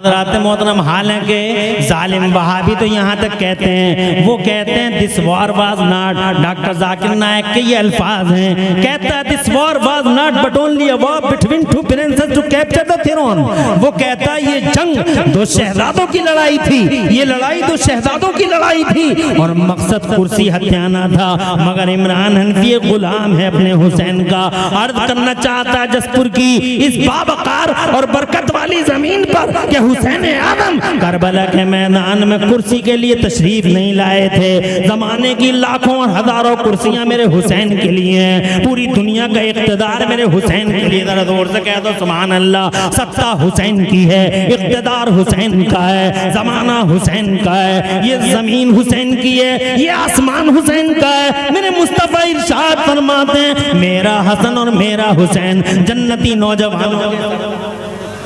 हज़रात मोहतरम, हालांकि जालिम वहाबी तो यहाँ तक कहते हैं, वो कहते हैं this war was not, doctor Zakir Naik के ये अल्फाज हैं, कहता है this war was not but only a war between two princes to capture the throne. वो कहता है ये जंग दो शहजादों की लड़ाई थी, ये लड़ाई दो शहजादों की लड़ाई थी और मकसद कुर्सी हत्याना था। मगर इमरान हनफी गुलाम है अपने हुसैन का। अर्ज करना चाहता है जसपुर की इस बावकार और बरकत वाली जमीन पर कि हुसैन आदम करबला के मैदान में कुर्सी के लिए तशरीफ नहीं लाए थे। जमाने की लाखों और हजारों कुर्सियां मेरे हुसैन के लिए हैं, पूरी दुनिया का इख्तिदार मेरे हुसैन के लिए। जरा जोर से कह दो सुभान अल्लाह। सत्ता हुसैन की है, इख्तिदार हुसैन का है, जमाना हुसैन का है, ये जमीन हुसैन की है, ये आसमान हुसैन का है। मेरे मुस्तफा इरशाद फरमाते हैं मेरा हसन और मेरा हुसैन जन्नती नौजवानों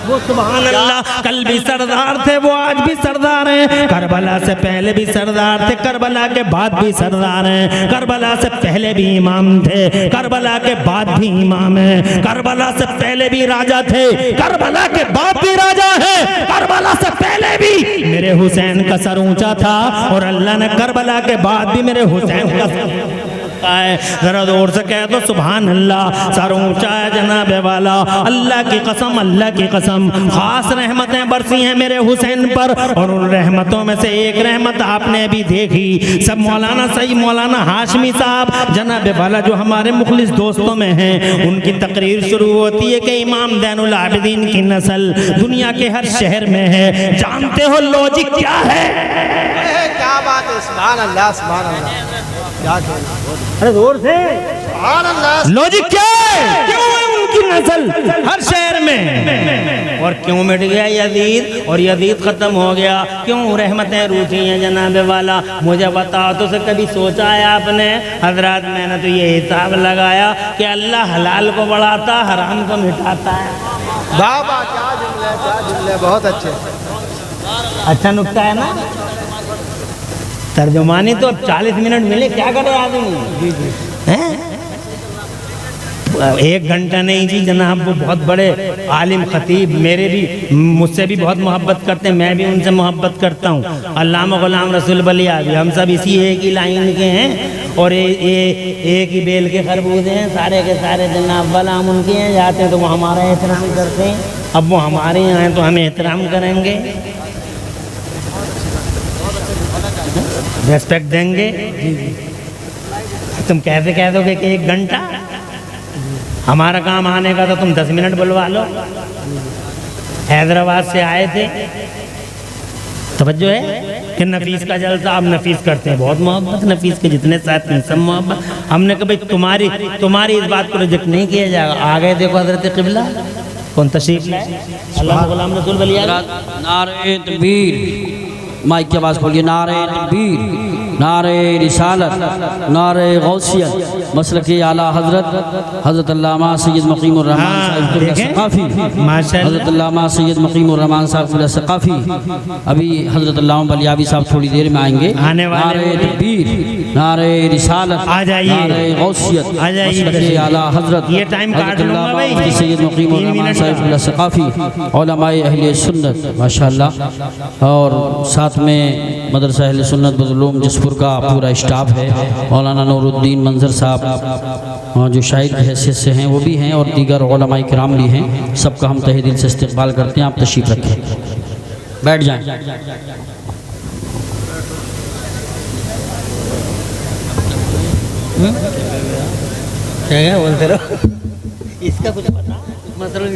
वो सुभान अल्लाह। कल भी सरदार थे, वो आज भी सरदार हैं। करबला से पहले भी सरदार थे, करबला के बाद भी सरदार हैं। करबला से पहले भी इमाम थे, करबला के बाद भी इमाम हैं। करबला से पहले भी राजा थे, करबला के बाद भी राजा है। करबला से पहले भी मेरे हुसैन का सर ऊंचा था और अल्लाह ने करबला के बाद भी मेरे हुसैन का है। जरा जोर से कह दो सुभान अल्लाह। सर ऊंचा है जनाब वाला। अल्लाह की कसम, अल्लाह की कसम, खास रहमतें बरसी हैं मेरे हुसैन पर और उन रहमतों में से एक रहमत आपने अभी देखी। सब मौलाना सही मौलाना हाशमी साहब जनाब वाला जो हमारे मुखलिस दोस्तों में हैं, उनकी तकरीर शुरू होती है कि इमाम ज़ैनुल आबिदीन की नस्ल दुनिया के हर शहर में है। जानते हो लॉजिक क्या है? क्या बात है, सुभान अल्लाह सुभान अल्लाह। अरे जोर से लॉजिक क्या है? क्यों है उनकी नस्ल हर शहर में और क्यों मिट गया यजीद और यजीद खत्म हो गया? क्यों रहमतें रूठी हैं जनाब वाला? मुझे बताओ तो से कभी सोचा है आपने? हजरत मैंने तो ये हिसाब लगाया कि अल्लाह हलाल को बढ़ाता हराम को मिटाता है। वाह वाह, क्या जुमले, बहुत अच्छे। अच्छा नुक्ता है ना? तर्जुमानी तो अब 40 मिनट मिले, क्या करे आदमी? हैं? 1 घंटा नहीं जी जनाब। वो बहुत बड़े आलिम खतीब मेरे भी मुझसे भी बहुत मोहब्बत करते हैं, मैं भी उनसे मोहब्बत करता हूँ। अल्लामा गुलाम रसूल बलिया भी, हम सब इसी एक ही लाइन के हैं और एक ही बेल के खरबूजे हैं सारे के सारे जनाब वाला। हम उनके यहाँ जाते हैं तो वो हमारा एहतराम करते हैं, अब वो हमारे यहाँ हैं तो हमें एहतराम करेंगे, रेस्पेक्ट देंगे। तुम कैसे कह दोगे कि 1 घंटा? हमारा काम आने का तो तुम 10 मिनट बुलवा लो। हैदराबाद से आए थे, तवज्जो है कि नफीस का जलसा आप नफीस करते हैं, बहुत मोहब्बत नफीस के जितने साथ सब मोहब्बत। हमने कहा भाई तुम्हारी इस बात को रिजेक्ट नहीं किया जाएगा। आ गए देखो हजरत क़िबला कौन तशरीफ लाए, अल्लाह गुलाम रसूल बलिया। नारे तकबीर, माइक की आवाज़ खोलिए। नारे तकबीर, नारे रिसालत, नारे गौसियत, मसलक आला हज़रत हज़रत अल्लामा सैयद मक़ीमुर रहमान सक़ाफ़ी, हज़रत अल्लामा सैयद मक़ीमुर रहमान साहब सक़ाफ़ी। अभी हज़रत अल्लामा बलियावी साहब थोड़ी देर में आएंगे। नारे तकबीर, नारे रिसालत, नारे गौसियत, मसलक आला हज़रत सैयद मक़ीमुर रहमान साहब सक़ाफ़ी, उलमाए अहले सुन्नत माशाअल्लाह। और साथ में मदरसा अहले सुन्नत बज़ुलूम जसपुर का पूरा स्टाफ है। मौलाना नूरुद्दीन मंजर साहब जो शायद की हैसियत से हैं वो भी हैं और दीगर उलमाए किराम भी हैं। सबका हम तहे दिल से इस्तक़बाल करते हैं। आप तशरीफ़ रखें, बैठ जाएं। क्या बोलते रहो, इसका कुछ पता मतलब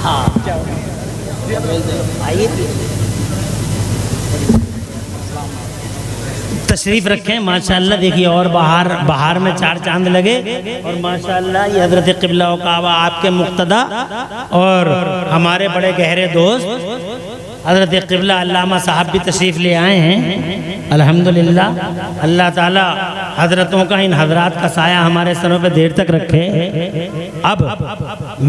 हाँ आइए तशरीफ़ रखें माशाअल्लाह। देखिए और बाहर में 4 चांद लगे और माशाअल्लाह ये हज़रत क़िबला व काबा आपके मुक्तदा और हमारे बड़े गहरे दोस्त हज़रत क़िबला अल्लामा साहब भी तशरीफ़ ले आए हैं। अल्हम्दुलिल्लाह, अल्लाह ताला हज़रतों का इन हज़रात का साया हमारे सरों पे देर तक रखे। अब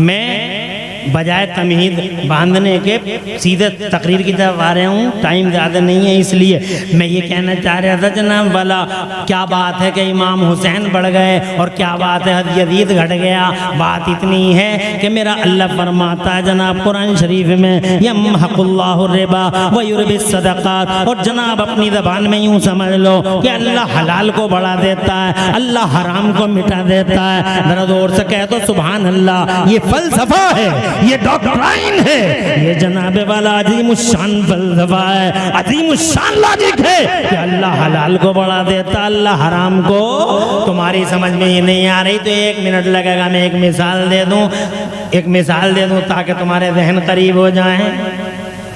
मैं बजाय तमहीद बांधने के सीधे तकरीर की तरफ आ रहा हूँ, टाइम ज़्यादा नहीं है इसलिए मैं ये कहना चाह रहा था जनाब वाला, क्या बात है कि इमाम हुसैन बढ़ गए और क्या बात है यजीद घट गया। बात इतनी है कि मेरा अल्लाह फरमाता है जनाब कुरान शरीफ में, यमहकुल्लाहु रिबा व युरबिस सदक़ात, और जनाब अपनी ज़बान में यूँ समझ लो कि अल्लाह हलाल को बढ़ा देता है, अल्लाह हराम को मिटा देता है। जरा जोर से कह दो सुभान अल्लाह। ये फलसफा है, ये डॉक्ट्राइन है, ये जनाबे वाला अजीमुश्शान फलसफा है, अजीमुश्शान लॉजिक है कि अल्लाह हलाल को बढ़ा देता, अल्लाह हराम को। तुम्हारी समझ में ये नहीं आ रही तो 1 मिनट लगेगा, मैं एक मिसाल दे दूं, ताकि तुम्हारे जहन करीब हो जाएं।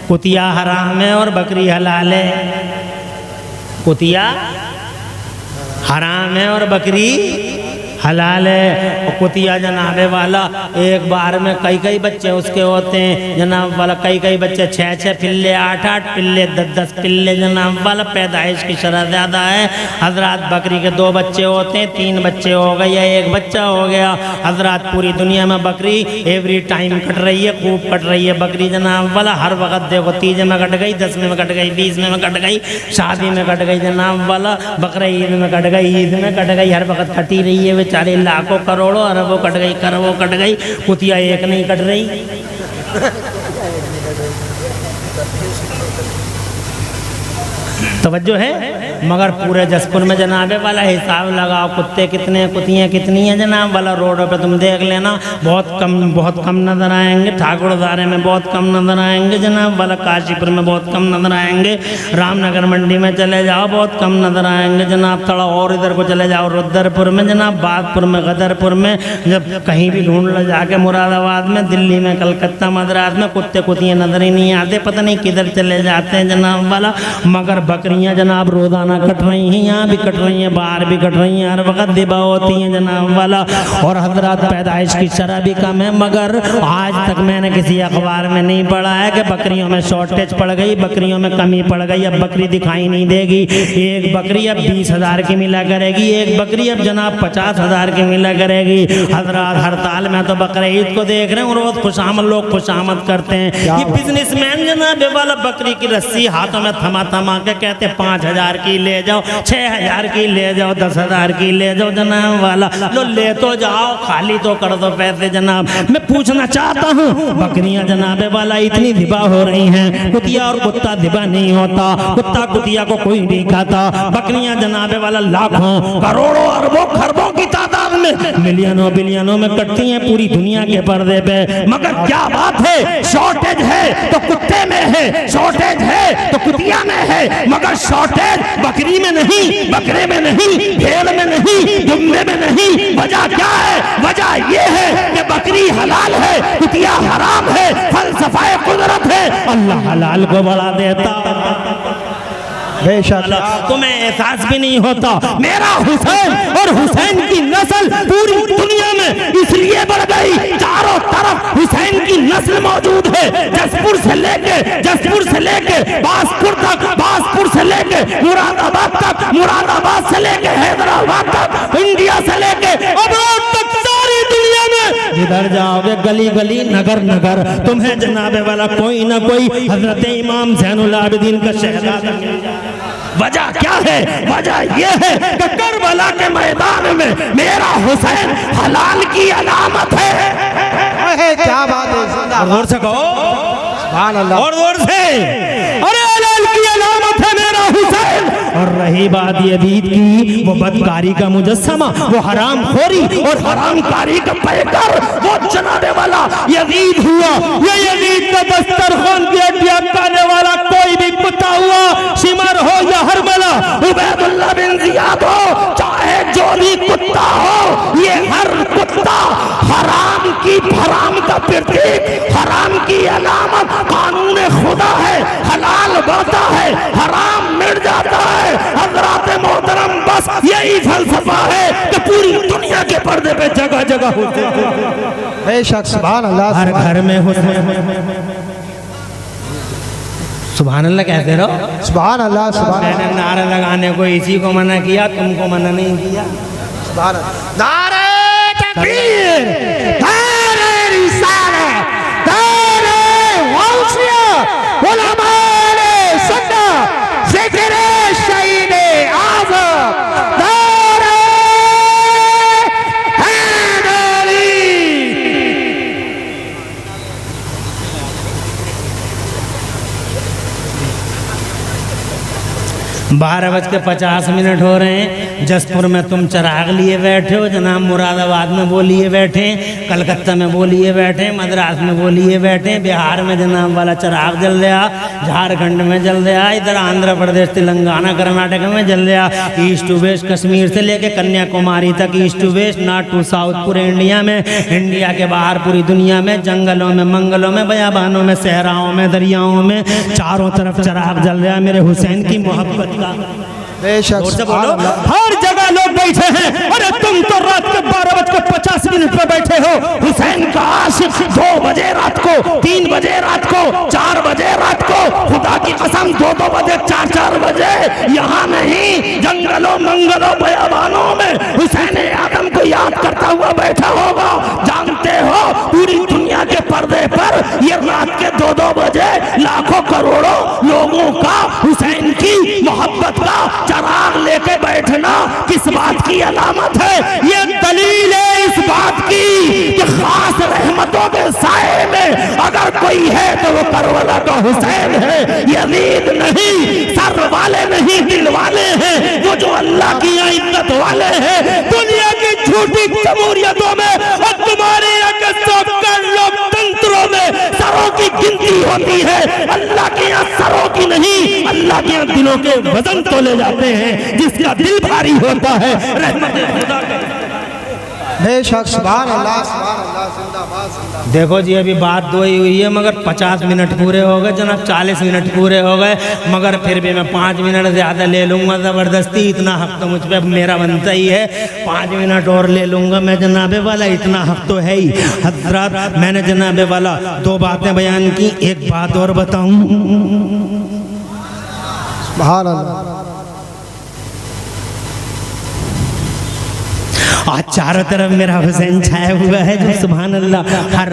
कुतिया हराम है और बकरी हलाल है। कुतिया हराम है और बकरी हलाल है। और कुतिया जनाबे वाला एक बार में कई बच्चे उसके होते हैं जनाब वाला, कई बच्चे 6 पिल्ले, 8 पिल्ले, 10 पिल्ले जनाब वाला, पैदाइश की शरह ज़्यादा है। हजरात बकरी के 2 बच्चे होते हैं, 3 बच्चे हो गए या 1 बच्चा हो गया। हजरात पूरी दुनिया में बकरी एवरी टाइम कट रही है, खूब कट रही है बकरी जनाब वाला। हर वक्त देखो 30 में कट गई, 10 में कट गई, 20 में कट गई, शादी में कट गई जनाब वाला, बकरा ईद में कट गई, ईद में कट गई, हर वक्त कटी रही है बेचारे, लाखों करोड़ों अरबों कट गई, करोड़ों कट गई, कुतिया एक नहीं कट रही। तवज्जो है। मगर पूरे जसपुर में जनाबे वाला हिसाब लगाओ, कुत्ते कितने, कुतियाँ कितनी हैं जनाब वाला। रोडों पे तुम देख लेना, बहुत कम नज़र आएंगे। ठाकुरदारे में बहुत कम नज़र आएंगे जनाब वाला, काशीपुर में बहुत कम नज़र आएंगे, रामनगर मंडी में चले जाओ बहुत कम नज़र आएंगे जनाब। थोड़ा और इधर को चले जाओ रुद्रपुर में जनाब, बागपुर में, गदरपुर में, जब कहीं भी ढूंढ लो जाके, मुरादाबाद में, दिल्ली में, कलकत्ता, मद्रास में कुत्ते कुतियाँ नज़र ही नहीं आते, पता नहीं किधर चले जाते हैं जनाब वाला। मगर बकरियाँ जनाब रोज़ाना कट रही हैं, यहाँ भी कट रही हैं, बाहर भी कट रही हैं, हर वक्त दिबा होती हैं जनाब वाला। और हजरात पैदाइश की शरह भी कम है। मगर आज तक मैंने किसी अखबार में नहीं पढ़ा है कि बकरियों में शॉर्टेज पड़ गई, बकरियों में कमी पड़ गई, अब बकरी दिखाई नहीं देगी। एक बकरी अब 20,000 की मिला करेगी, एक बकरी अब जनाब 50,000 की मिला करेगी। हजरात हड़ताल में तो बकरे ईद को देख रहे हैं, रोज खुशामद लोग खुशामद करते हैं। ये बिजनेसमैन जनाब वाला बकरी की रस्सी हाथों में थमा के कहते 5,000 की ले जाओ, 6,000 की ले जाओ, 10,000 की ले जाओ जनाब वाला। लो ले तो जाओ, खाली तो कर दो पैसे जनाब। मैं पूछना चाहता हूँ, बकरियां जनाबे वाला इतनी दिबा हो रही हैं, कुतिया और कुत्ता दिबा नहीं होता, कुत्ता कुतिया को कोई नहीं खाता। बकरियां जनाबे वाला लाखों, करोड़ों, अरबों, खरबों की तादाद में, मिलियनों बिलियनों में कटती हैं पूरी दुनिया के पर्दे पे। मगर क्या बात है, शॉर्टेज है तो कुत्ते में है, शॉर्टेज है तो कुतिया में है, मगर शॉर्टेज बकरी में नहीं, बकरे में नहीं, भेड़ में नहीं, दुम्बे में नहीं। वजह क्या है? वजह ये है कि बकरी हलाल है, कुतिया हराम है, फलसफा कुदरत है। अल्लाह हलाल को बढ़ा देता, बेशक तुम्हें एहसास भी नहीं होता। मेरा हुसैन और हुसैन की नस्ल पूरी दुनिया में इसलिए बढ़ गई, चारों तरफ हुसैन की नस्ल मौजूद है। जसपुर से लेके बासपुर तक, बासपुर से लेके मुरादाबाद तक, मुरादाबाद से लेके हैदराबाद तक, इंडिया से लेके अब्रोड तक, सारी दुनिया में जिधर जाओगे गली गली, नगर नगर, तुम्हें जनाबे वाला कोई ना कोई हजरत इमाम ज़ैनुल आबिदीन का शहजादा मिल जाए। वजह क्या है? वजह यह है कि करबला के मैदान में मेरा हुसैन हलाल की अलामत है। क्या बात है, जिंदाबाद। जोर से कहो सुभान अल्लाह, और जोर से, अरे हलाल की अलामत है मेरा हुसैन। और रही बात यजीद की, वो बदकारी का मुजस्समा, वो हराम खोरी और हराम कारी का पैकर, वो जनाबे वाला यजीद हुआ। ये यजीद का दस्तरखान की हड्डियां खाने वाला कोई भी कुत्ता हुआ, शिमर हो या हरमला, उबैदुल्लाह बिन जियाद हो, चाहे जो भी कुत्ता हो, ये हर कुत्ता हराम की, हराम का प्रतीक, हराम की अलामत, कानून खुदा है। हलाल बढ़ता है, हराम मिट जाता है। हज़रात मोहतरम, बस यही फलसफा है कि पूरी दुनिया के पर्दे पे जगह जगह होते हैं। बेशक सुभान अल्लाह, हर घर में हुसैन। सुभान अल्लाह कहते रहो, सुभान अल्लाह, सुभान अल्लाह। मैंने नारा लगाने को इसी को मना किया, तुमको मना नहीं किया। सुभान अल्लाह। नारे तकबीर, नारे रिसालत, 12:50 हो रहे हैं। जसपुर में तुम चिराग लिए बैठे हो जनाब, मुरादाबाद में वो लिए बैठे हैं, कलकत्ता में वो लिए बैठे हैं, मद्रास में वो लिए बैठे हैं, बिहार में जनाब वाला चिराग जल गया, झारखंड में जल गया, इधर आंध्र प्रदेश, तेलंगाना, कर्नाटक में जल गया, ईस्ट टू वेस्ट, कश्मीर से लेके कन्याकुमारी तक, east to west, north to south, पूरे इंडिया में, इंडिया के बाहर पूरी दुनिया में, जंगलों में, मंगलों में, बयाबानों में, सहराओं में, दरियाओं में, चारों तरफ चिराग जल गया मेरे हुसैन की मोहब्बत का। बेशक सुभान अल्लाह। हर जगह लोग बैठे हैं। अरे तुम तो रात के 12:50 पे बैठे हो। हुसैन का आशिक 2 बजे रात को, 3 बजे रात को, 4 बजे रात को, खुदा की कसम 2-2 बजे, 4-4 बजे, यहाँ नहीं जंगलों मंगलों बयाबानों में हुसैन आदम को याद करता हुआ बैठा होगा। जानते हो पूरी दुनिया के पर्दे पर ये रात के 2-2 बजे लाखों करोड़ों लोगों का हुसैन की मोहब्बत का चिराग लेके बैठना किस बात की अलामत है? ये दलील है इस बात की कि खास रहमतों के साए में अगर कोई है तो वो करबला का हुसैन है। यजीद नहीं, सर वाले नहीं, दिल वाले हैं वो, जो अल्लाह की इज्जत वाले हैं। दुनिया की झूठी जमहूरियतों में और तुम्हारे लोकतंत्रों में सरों की गिनती होती है, अल्लाह के यहाँ सरों की नहीं, अल्लाह के यहाँ दिलों के वजन तोले जाते हैं। जिसका दिल भारी होता है रहमत खुदा का। बेशक सुभान अल्लाह, सुभान अल्लाह, जिंदाबाद जिंदाबाद। देखो जी अभी बात 2 ही हुई है, मगर 50 मिनट पूरे हो गए जनाब, 40 मिनट पूरे हो गए, मगर फिर भी मैं 5 मिनट ज़्यादा ले लूँगा ज़बरदस्ती। इतना हक तो मुझ पर मेरा बनता ही है, 5 मिनट और ले लूँगा मैं जनाबे वाला, इतना हक तो है ही। हज़रात मैंने जनाबे वाला 2 बातें बयान की, एक बात और बताऊँ। सुभान अल्लाह। आज चारों तरफ मेरा हुसैन छाया हुआ है जो सुभान अल्लाह, हर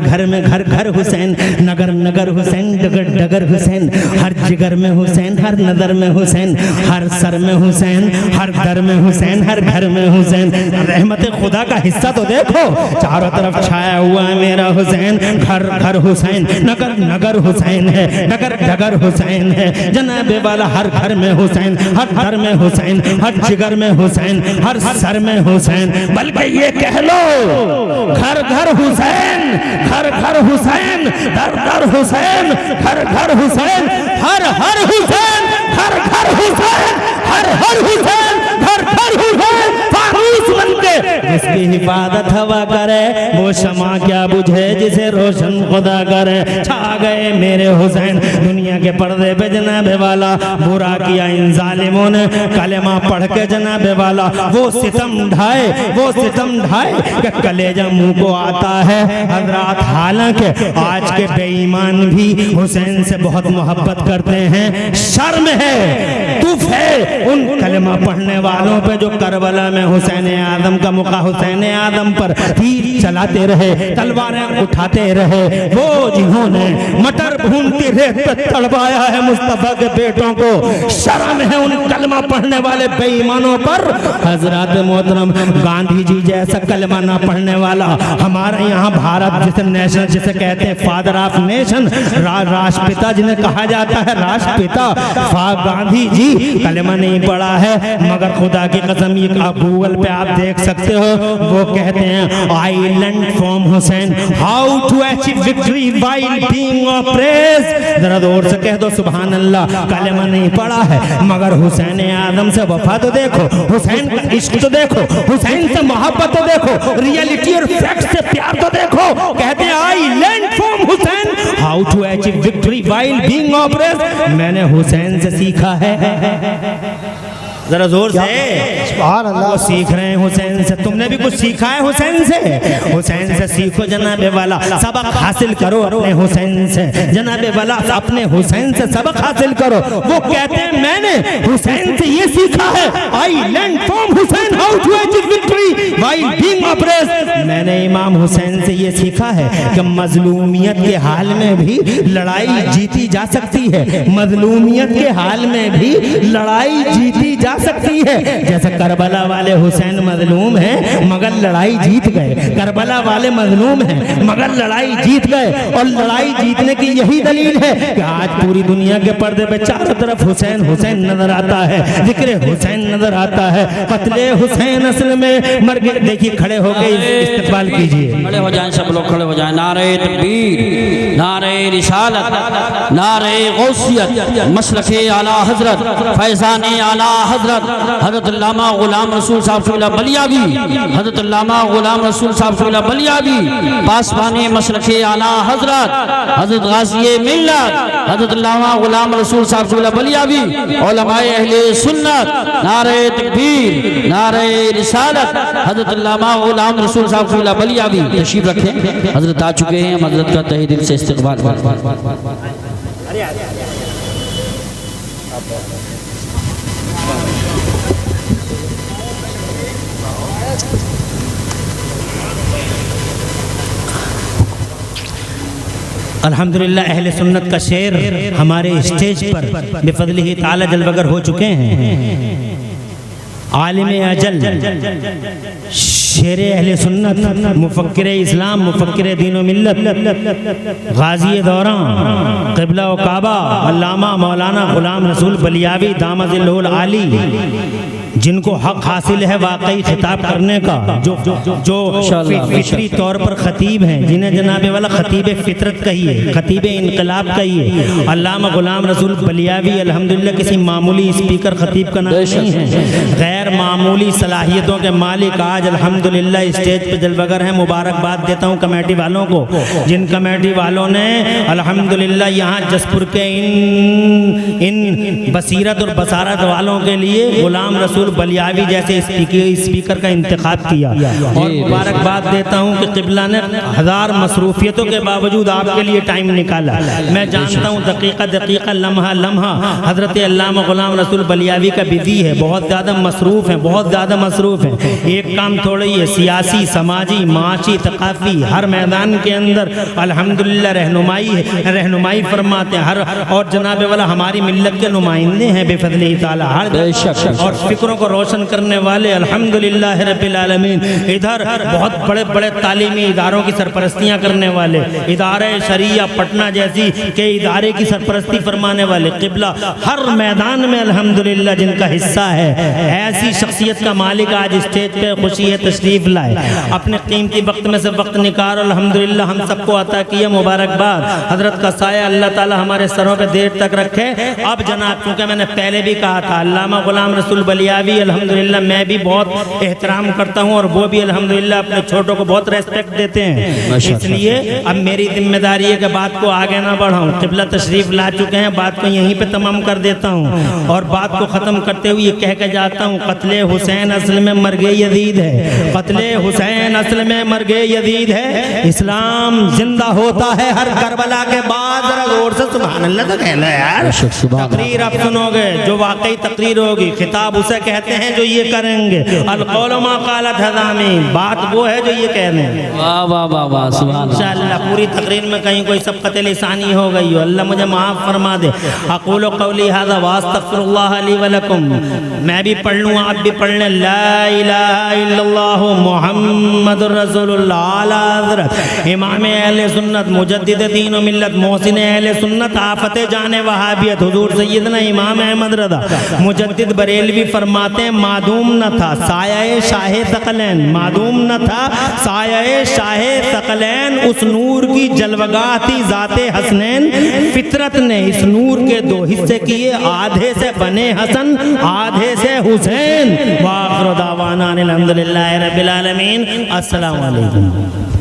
घर में घर हुसैन, नगर नगर हुसैन, डगर डगर हुसैन, हर जिगर में हुसैन, हर नजर में हुसैन, हर सर में हुसैन, हर दर में हुसैन, हर घर में हुसैन। रहमत खुदा का हिस्सा तो देखो, चारों तरफ छाया हुआ है मेरा हुसैन, घर हुसैन, नगर नगर हुसैन है, डगर डगर हुसैन है जनाबे वाला, हर घर में हुसैन, हर दर में हुसैन, हर जिगर में हुसैन, हर सर में हुसैन, बल्कि ये कह लो घर घर हुसैन, घर घर हुसैन, दर दर हुसैन, घर घर हुसैन, हर हर हुसैन, घर घर हुसैन, हर हर हुसैन, घर घर हुसैन। फारूस बनके जिसकी हिफाजत हवा करे वो शमा क्या बुझे जिसे रोशन खुदा करे। छा गए मेरे हुसैन दुनिया के पर्दे पे जनाबे वाला, बुरा किया इन जालिमों ने कलेमा पढ़ के जनाबे वाला, वो सितम ढाए कि कलेजा मुंह को आता है। हजरात हालांकि आज के बेईमान भी हुसैन से बहुत मोहब्बत करते हैं, शर्म है, तुफ है उन कलेमा पढ़ने वालों पे जो करबला में हुसैन आदम का मुका, हुसैन आदम पर तीर चलाते रहे, तलवारें उठाते रहे, वो जिन्होंने मटर भूनती रेत पे तड़पाया है मुस्तफा के बेटों को। शर्म है उन कलमा पढ़ने वाले बेईमानों पर। हजरत मोहतरम गांधी जी जैसा कलमा ना पढ़ने वाला हमारे यहाँ भारत जिसे नेशन जिसे कहते हैं फादर ऑफ नेशन, राष्ट्रपिता जिन्हें कहा जाता है राष्ट्रपिता, गांधी जी कलमा नहीं पढ़ा है, मगर खुदा की कसम ये आप गूगल पे आप देख सकते हो, वो कहते हैं I learn from Hussain how to achieve victory while being oppressed. जरा जोर से कह दो सुभान अल्लाह। कलमा नहीं पढ़ा है मगर हुसैन आदम से वफा तो देखो, हुसैन का इश्क तो देखो, हुसैन से मोहब्बत तो देखो, रियलिटी और फैक्ट से प्यार तो देखो। कहते हैं I learn from Hussain how to achieve victory while being oppressed. मैंने हुसैन से सीखा है। जरा जोर से सुभान अल्लाह। वो सीख रहे हैं हुसैन से, तुमने भी कुछ सीखा है हुसैन से? हुसैन से सीखो जनाबे वाला, सबक हासिल करो अपने हुसैन से जनाबे वाला, अपने हुसैन से सबक हासिल करो। वो कहते हैं मैंने हुसैन से ये सीखा है, I learn from Hussain how to achieve victory while being oppressed. मैंने इमाम हुसैन से ये सीखा है कि मजलूमियत के हाल में भी लड़ाई जीती जा सकती है, मजलूमियत के हाल में भी लड़ाई जीती जा जा सकती है। जैसे करबला वाले हुसैन मजलूम हैं मगर लड़ाई जीत गए, करबला वाले मजलूम हैं मगर लड़ाई जीत गए। और लड़ाई जीतने की यही दलील है कि आज पूरी दुनिया के पर्दे पे चारों तरफ हुसैन हुसैन नजर आता है, जिक्र हुसैन नजर आता है। कत्ले हुसैन असल में मर गए। देखिए खड़े हो गए, इस्तेकबाल कीजिए। खड़े हो जाएं, सब लोग खड़े हो जाएं। नारे तकबीर, नारे रिसालत, नारे गौसियत, मसलके आला हजरत, फैज़ाने आला हजरत हजरत अल्लामा गुलाम रसूल साहब सुला बलियावी, हजरत अल्लामा गुलाम रसूल साहब सुला बलियावी, पासबाने मसलके आला हजरत हजरत गाज़ी मिल्लत हजरत अल्लामा गुलाम रसूल साहब सुला बलियावी, उलमाए अहले सुन्नत, नारे तकबीर, नारे रिसालत, हजरत अल्लामा गुलाम रसूल साहब सुला बलियावी। तशरीफ रखें, हजरत आ चुके हैं, हम हजरत का तहे दिल से इस्तकबाल। अल्हम्दुलिल्लाह अहले सुन्नत का शेर हमारे स्टेज पर बिफज़लिही ताला जलवगर हो चुके हैं। आलिम अजल, शेर अहले सुन्नत, मुफक्किर इस्लाम, मुफक्किर दीन व मिल्लत, गाज़ी दौरां, क़िबला व काबा, अल्लामा मौलाना गुलाम रसूल बलियावी दामजिल्लुल आली, जिनको हक हासिल है वाकई खिताब करने का, जो फितरी तौर पर खतीब हैं, जिन्हें जनाबे वाला खतीब फितरत कहिए, खतीब इनकलाब कहिए। अल्लामा गुलाम रसूल बलियावी अल्हम्दुलिल्लाह किसी मामूली स्पीकर खतीब का नाम नहीं है, गैर मामूली सलाहियतों के मालिक आज अल्हम्दुलिल्लाह स्टेज पे जलवगर हैं। मुबारकबाद देता हूँ कमेटी वालों को, जिन कमेटी वालों ने अल्हम्दुलिल्लाह यहाँ जसपुर के इन बसीरत और बसारत वालों के लिए गुलाम रसूल बलियावी जैसे स्पीकर का इंतखाब किया। और मुबारकबाद देता हूँ कि क़िबला ने हज़ार मसरूफियतों के बावजूद आपके लिए टाइम निकाला। मैं जानता हूँ दकीक़ा दकीक़ा, लम्हा लम्हा हज़रत अल्लामा गुलाम रसूल बलियावी का बिज़ी है, बहुत ज़्यादा मसरूफ़ है, बहुत ज़्यादा मसरूफ़ है। एक काम थोड़ी है, सियासी, समाजी, माशी, तकाफ़ी हर मैदान के अंदर अल्हम्दुलिल्लाह रहनुमाई फरमाते हैं। हर और जनाबे वाला हमारी मिल्लत के नुमाइंदे हैं बेफज़लिही ताला, और फिक्रों को रोशन करने वाले अल्हम्दुलिल्लाह रब्बिल आलमीन। इधर बहुत बड़े बड़े तालीमी इदारों की सरपरस्तियाँ करने वाले, इदारे शरिया पटना जैसी के इदारे की सरपरस्ती फरमाने वाले, क़िबला हर मैदान में अल्हम्दुलिल्लाह जिनका हिस्सा है, ऐसी शख्सियत का मालिक आज स्टेज पे खुशी है तशरीफ़ लाए। अपने कीमती वक्त में से वक्त निकाल अल्हम्दुलिल्लाह हम सबको अता किया। मुबारकबाद, हजरत का साया अल्लाह ताला हमारे सरों पे देर तक रखे। अब जनाब, चूँकि मैंने पहले भी कहा था अल्लामा गुलाम रसूल बलियावी अल्हम्दुलिल्लाह मैं भी बहुत एहतराम करता हूँ और वो भी अल्हम्दुलिल्लाह अपने छोटों को बहुत रेस्पेक्ट देते हैं। इसलिए अब मेरी जिम्मेदारी है कि बात को आगे ना बढ़ाऊँ। क़िबला तशरीफ़ ला चुके हैं, बात को यहीं पे तमाम कर देता हूँ और बात को ख़त्म करते हुए ये कह के जाता हूँ, क़त्ले हुसैन असल में मर्गे यजीद है, क़त्ले हुसैन असल में मर्गे यजीद है। इस्लाम जिंदा होता है हर करबला के बाद। जरा गौर से सुभान अल्लाह तो कहना यार। तकरीर आप सुनोगे जो वाकई तकरीर होगी, खिताब उसे कहते हैं जो ये करेंगे। अलकौलु मा क़ालत हज़ामी, बात वो है जो ये कह रहे हैं। वाह वाह वाह वाह, सुभान अल्लाह। इंशाअल्लाह पूरी तकरीर में कहीं कोई सबक़त लिसानी हो गई हो, अल्लाह मुझे माफ़ फरमा दे। अक़ूलु क़ौली हाज़ा व अस्तग़फ़िरुल्लाह ली व लकुम। मैं भी पढ़ लूँ, आप भी पढ़ लें। ला इलाहा इल्लल्लाहु मुहम्मदुर रसूलुल्लाह आला हज़रत इमाम अहले सुन्नत मुजद्दिद दीन व मिल्लत मोहसिन अहले सुन्नत आफ़त जाने वहाबियत हुज़ूर सय्यदना इमाम अहमद रज़ा मुजद्दिद बरेलवी फरमाते हैं, मादूम न था साया शाहे सकलैन, मादूम न था साया शाहे सकलैन, उस नूर की जलवगाह थी ज़ाते हसनैन। फितरत ने इस नूर के दो हिस्से किए, आधे से बने हसन, आधे से हुसैन। व आखिरु दावाना अनिल हम्दुलिल्लाहि रब्बिल आलमीन। अस्सलामु अलैकुम।